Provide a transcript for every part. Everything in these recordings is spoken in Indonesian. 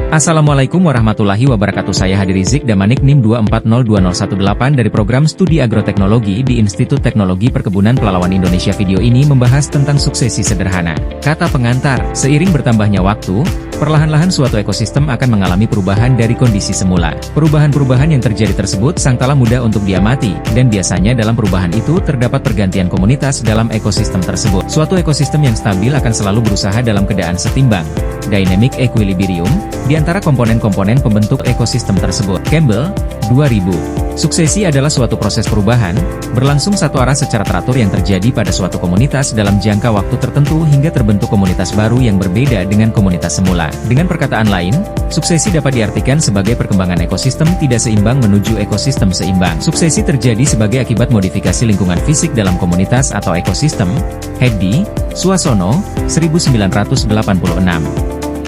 Assalamualaikum warahmatullahi wabarakatuh. Saya Hadi Rizik Damanik NIM 2402018 dari program studi agroteknologi di Institut Teknologi Perkebunan Pelalawan Indonesia. Video ini membahas tentang suksesi sederhana. Kata pengantar, seiring bertambahnya waktu, perlahan-lahan suatu ekosistem akan mengalami perubahan dari kondisi semula. Perubahan-perubahan yang terjadi tersebut sangkala mudah untuk diamati, dan biasanya dalam perubahan itu terdapat pergantian komunitas dalam ekosistem tersebut. Suatu ekosistem yang stabil akan selalu berusaha dalam keadaan setimbang, dynamic equilibrium, di antara komponen-komponen pembentuk ekosistem tersebut. Campbell, 2000. Suksesi adalah suatu proses perubahan, berlangsung satu arah secara teratur yang terjadi pada suatu komunitas dalam jangka waktu tertentu hingga terbentuk komunitas baru yang berbeda dengan komunitas semula. Dengan perkataan lain, suksesi dapat diartikan sebagai perkembangan ekosistem tidak seimbang menuju ekosistem seimbang. Suksesi terjadi sebagai akibat modifikasi lingkungan fisik dalam komunitas atau ekosistem. Hedi, Suasono, 1986.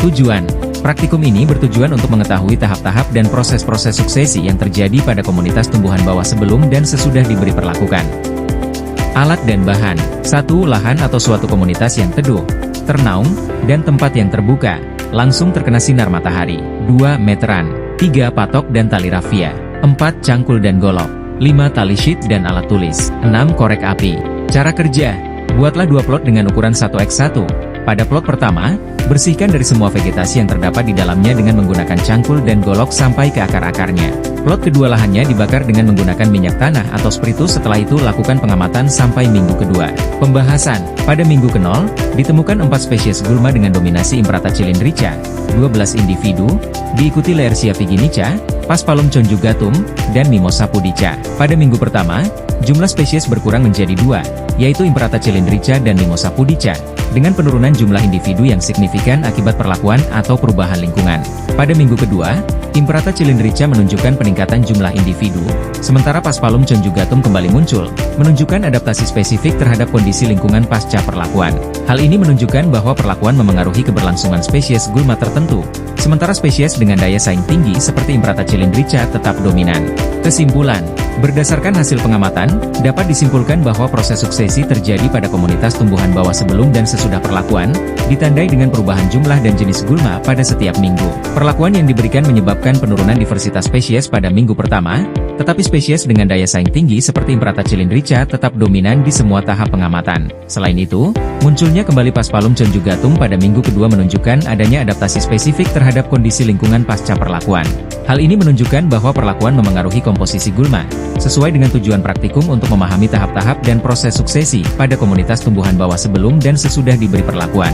Tujuan praktikum ini bertujuan untuk mengetahui tahap-tahap dan proses-proses suksesi yang terjadi pada komunitas tumbuhan bawah sebelum dan sesudah diberi perlakukan. Alat dan bahan. 1. Lahan atau suatu komunitas yang teduh, ternaung, dan tempat yang terbuka, langsung terkena sinar matahari. 2. Meteran. 3. Patok dan tali rafia. 4. Cangkul dan golok. 5. Tali sheet dan alat tulis. 6. Korek api. Cara kerja. Buatlah 2 plot dengan ukuran 1x1. Pada plot pertama, bersihkan dari semua vegetasi yang terdapat di dalamnya dengan menggunakan cangkul dan golok sampai ke akar-akarnya. Plot kedua lahannya dibakar dengan menggunakan minyak tanah atau spiritus. Setelah itu lakukan pengamatan sampai minggu kedua. Pembahasan. Pada minggu ke-0, ditemukan 4 spesies gulma dengan dominasi Imprata cylindrica, 12 individu, diikuti Laercia viginica, Paspalum conjugatum, dan Mimosa pudica. Pada minggu pertama, jumlah spesies berkurang menjadi 2, yaitu Imprata cylindrica dan Mimosa pudica, dengan penurunan jumlah individu yang signifikan akibat perlakuan atau perubahan lingkungan. Pada minggu kedua, Imprata cylindrica menunjukkan peningkatan jumlah individu, sementara Paspalum conjugatum kembali muncul, menunjukkan adaptasi spesifik terhadap kondisi lingkungan pasca perlakuan. Hal ini menunjukkan bahwa perlakuan memengaruhi keberlangsungan spesies gulma tertentu, sementara spesies dengan daya saing tinggi seperti Imprata cylindrica tetap dominan. Kesimpulan, berdasarkan hasil pengamatan, dapat disimpulkan bahwa proses suksesi terjadi pada komunitas tumbuhan bawah sebelum dan sesudah perlakuan, ditandai dengan perubahan jumlah dan jenis gulma pada setiap minggu. Perlakuan yang diberikan menyebabkan penurunan diversitas spesies pada minggu pertama, tetapi spesies dengan daya saing tinggi seperti Imprata cylindrica tetap dominan di semua tahap pengamatan. Selain itu, munculnya kembali Paspalum conjugatum pada minggu kedua menunjukkan adanya adaptasi spesifik terhadap kondisi lingkungan pasca perlakuan. Hal ini menunjukkan bahwa perlakuan memengaruhi komposisi gulma, sesuai dengan tujuan praktikum untuk memahami tahap-tahap dan proses suksesi pada komunitas tumbuhan bawah sebelum dan sesudah diberi perlakuan.